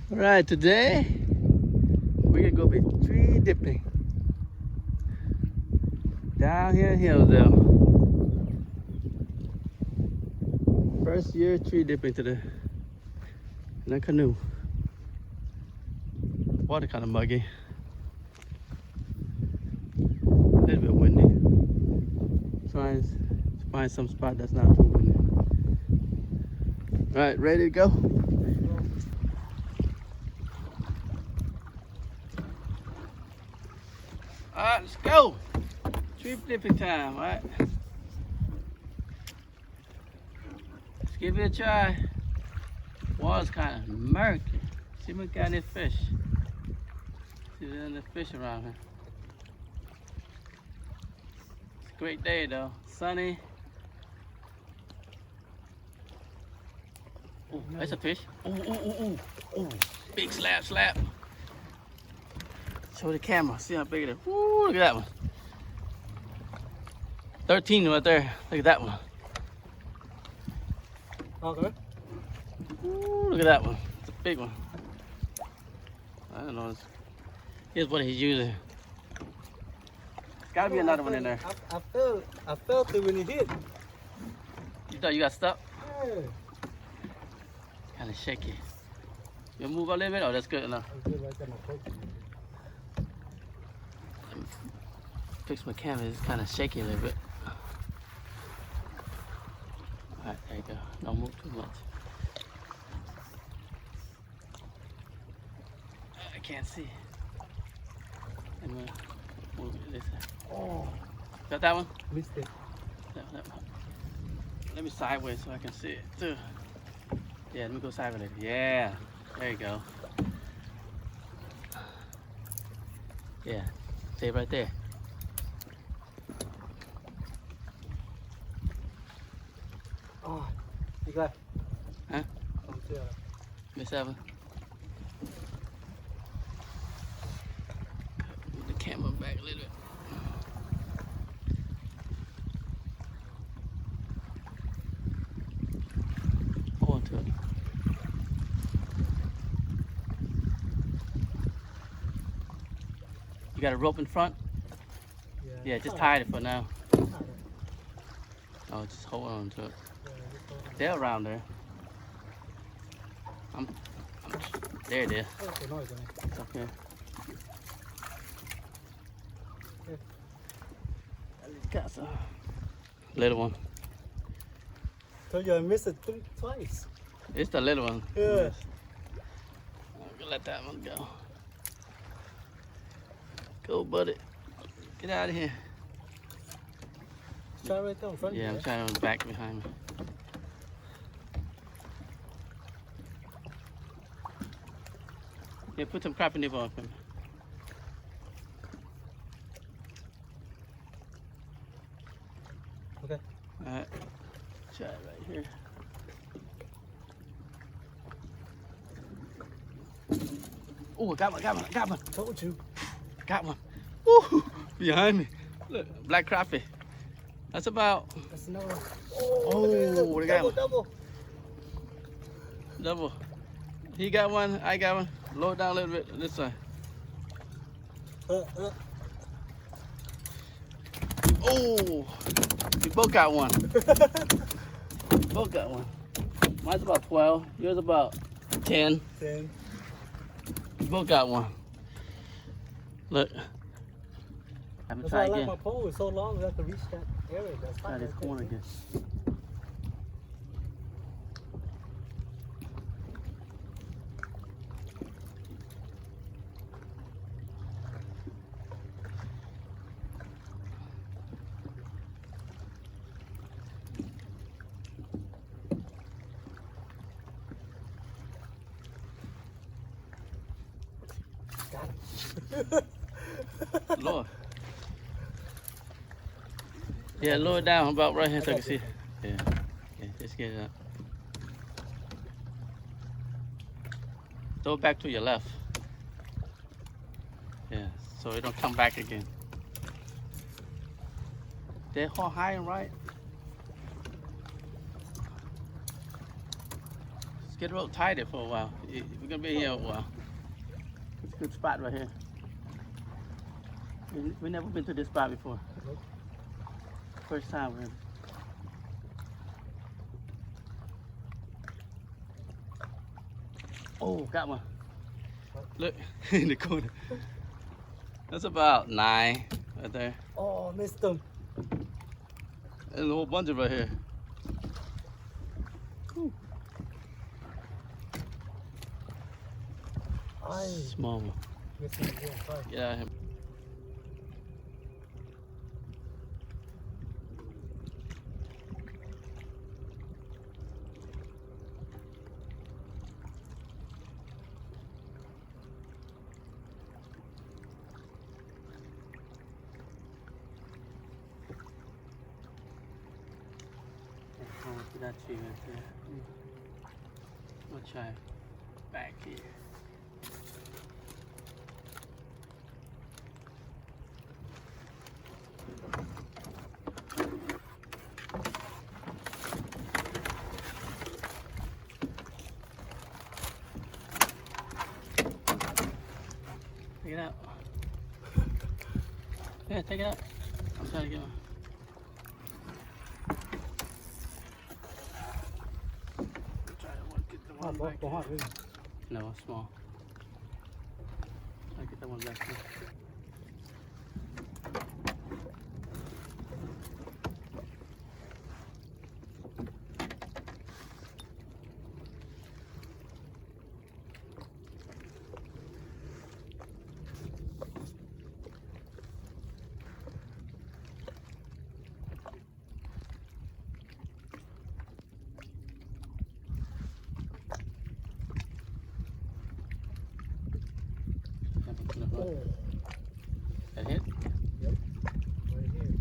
Alright, today we're gonna go be tree dipping down here in Hillsdale. First year tree dipping today in a canoe. Water kind of muggy, a little bit windy. Trying to find some spot that's not too windy. Alright, ready to go? Alright, let's go. Tree dipping time, alright? Let's give it a try. Water's kind of murky. See if we got any fish. See if there's any fish around here. It's a great day though. Sunny. Oh, that's a fish. Oh. Big slap. Show the camera, see how big it is. Ooh, look at that one. 13 right there. Look at that one. Okay. Ooh, look at that one. It's a big one. I don't know. Here's what he's using. Gotta be another one in there. I felt it when it hit. You thought you got stuck? Yeah. Kind of shaky. You move a little bit? Oh, that's good enough. Fix my camera. It's kind of shaky a little bit. Alright, there you go. Don't move too much. I can't see. I'm gonna move it this side. Oh, got that one? Missed it. That one. Let me sideways so I can see it too. Yeah, let me go sideways. Yeah, there you go. Yeah, stay right there. Oh, you got. Huh? Oh, yeah. Miss Evan. Move the camera back a little bit. Hold on to it. You got a rope in front? Yeah, just tie it for now. Oh, just hold on to it. They're around there. There it is. It's okay. Got some. Little one. Told you I missed it twice. It's the little one. Yeah. I'm gonna let that one go. Go, buddy. Get out of here. Try right there in front of you. Yeah, I'm trying to back behind me. Yeah, put some crappie nibble on him. Okay. Alright. Try it right here. Oh, I got one. Told you. Got one. Woo! Behind me. Look, black crappie. That's about. That's another one. Oh, we got one. Double. He got one, I got one. Lower it down a little bit this side. Oh, we both got one. Both got one. Mine's about 12, yours about 10. 10. We both got one. Look. I'm gonna That's try why I like again. my pole. It's so long we have to reach that area. That's Try fine. this corner again. Got it. Lower. Yeah, lower it down about right here so I can see. Yeah, just get it up. Throw it back to your left. Yeah, so it don't come back again. They hold high and right. get real tighter for a while. We're gonna be here a while. It's a good spot right here. We never been to this spot before. Nope. First time we're in. Oh, got one. Look in the corner. That's about 9 right there. Oh, missed them. There's a whole bunch of right here. Whew. Small one. Missed them again. Sorry. Get out of here. See that tree right there. We'll try back here. Take it out. Yeah, take it out. I'm trying to get one. No, small. I'll get that one back there. Oh. That hit? Yep. Right here.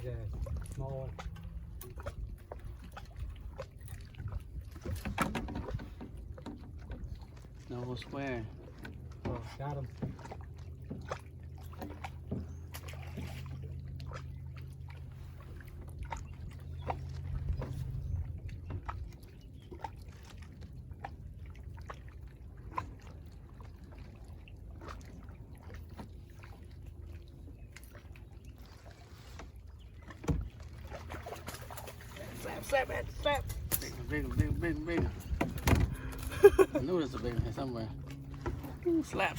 Yeah, small one. No square. Oh, got him. Slap, man, slap. Bigger. I knew there's a big one here somewhere. Ooh, slap.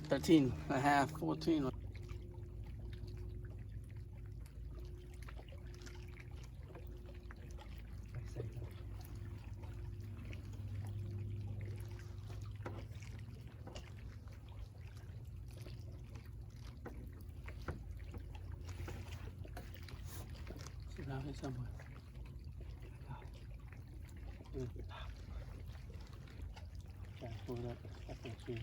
13 and a half, 14. Down here somewhere. Try to pull it up the tree.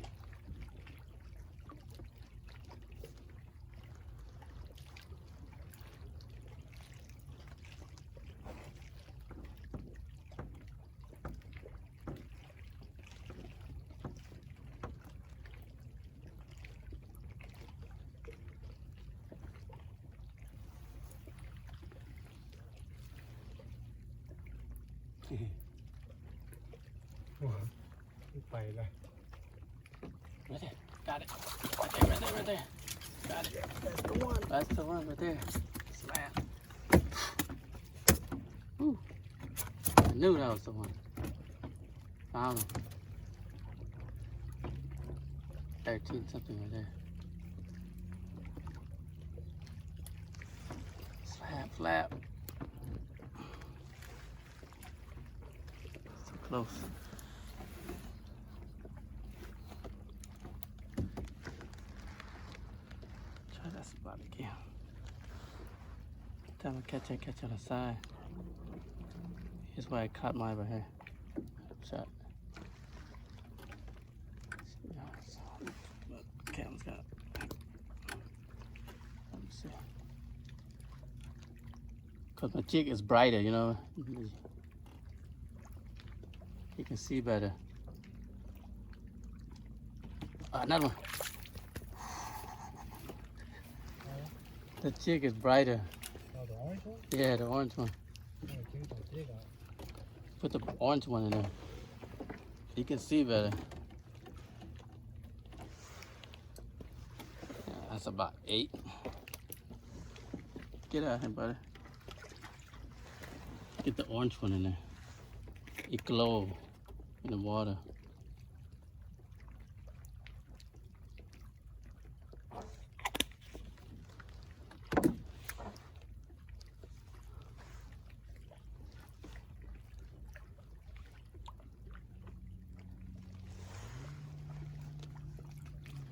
Phải rồi. Right there. Got it. Right there. Got it. That's the one. That's the one right there. Slap. Woo. I knew that was the one. Found him. 13 something right there. Slap. So close. Try that spot again. Time to catch on the side. Here's where I caught mine right here. Shot. Cam's got it. Let me see. Cause my jig is brighter, you know. You can see better. Another one. The jig is brighter. Oh, the orange one? Yeah, the orange one. Oh, dude, the big one. Put the orange one in there. You can see better. Yeah, that's about 8. Get out here, buddy. Get the orange one in there. It glow in the water.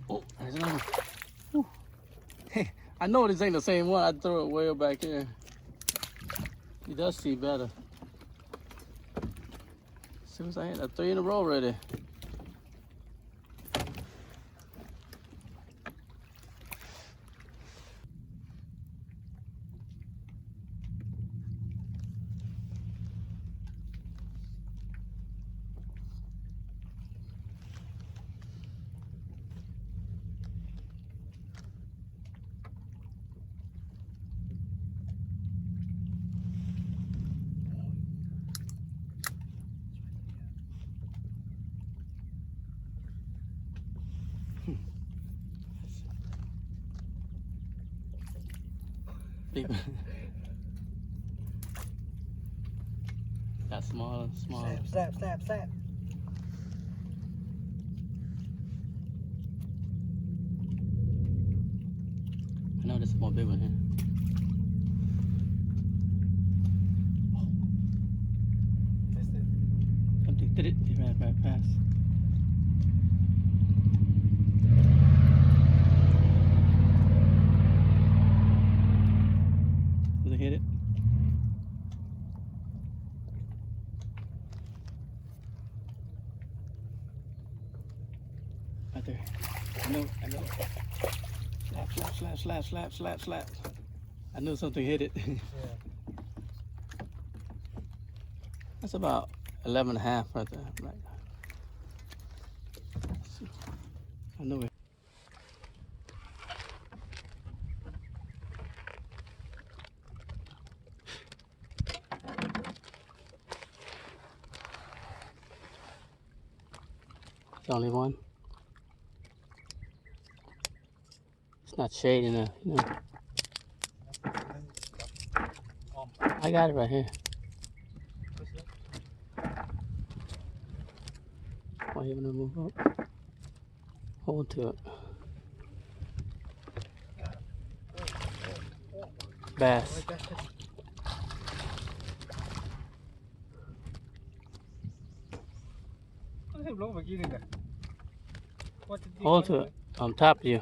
Oh, there's another one. Whew. Hey, I know this ain't the same one. I threw it way back here. He does see better. As soon as I hit 3 in a row already. Big one. Got smaller, smaller. Slap, slap, slap, slap. I know there's a more big one here. That's it. Something did it. It ran right past. Did it hit it? Right there. I know. Slap, slap, slap, slap, slap, slap, slap. I knew something hit it. Yeah. That's about 11.5 right there. Right. I knew it. The only one. It's not shade enough, you know. I got it right here. Why you wanna move up? Hold to it. Bass. Hold to it. On top of you.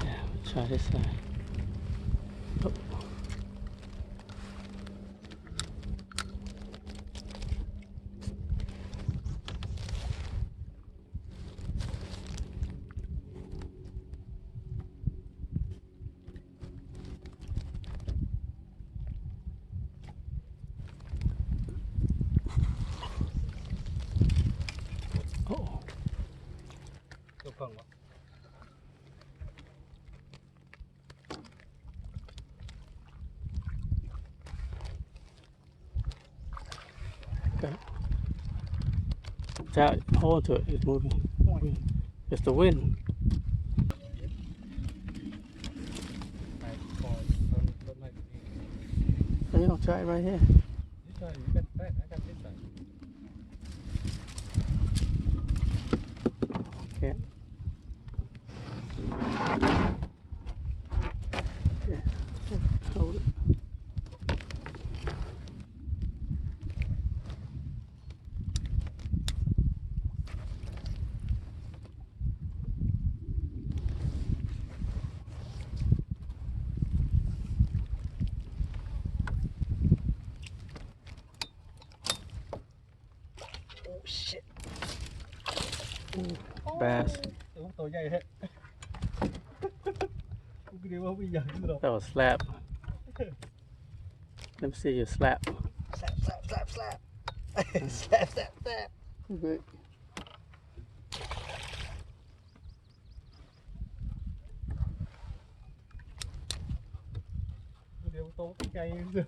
Yeah, we'll try this side. Oh. Oh. Okay. Try, hold to it. It's moving. It's the wind. So you don't try it right here. Okay. Yeah. Hold it. Oh shit. Bass. Tôi dây hết. cái điều không bây giờ rồi. That was slap. Let me see your slap. Slap, slap, slap, slap. Slap, slap, slap. Okay. Cái điều tốt cái cây rồi.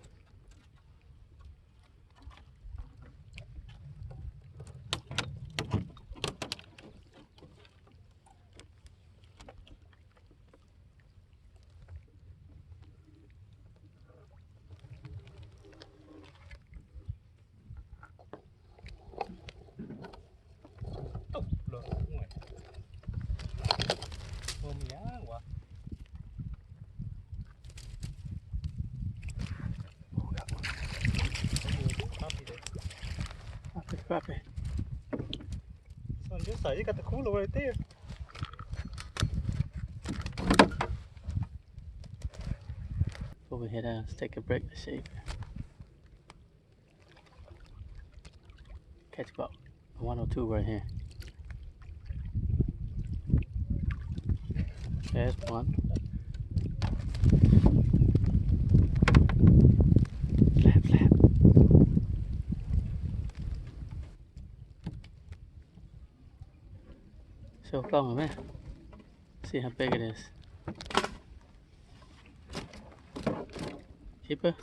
Crappie. Son dia sair kata culo vai ter. Over here, let's take a break to shave. Catch about 102 right here. There's one. Slap, slap. Show come man. See how big it is. Keeper.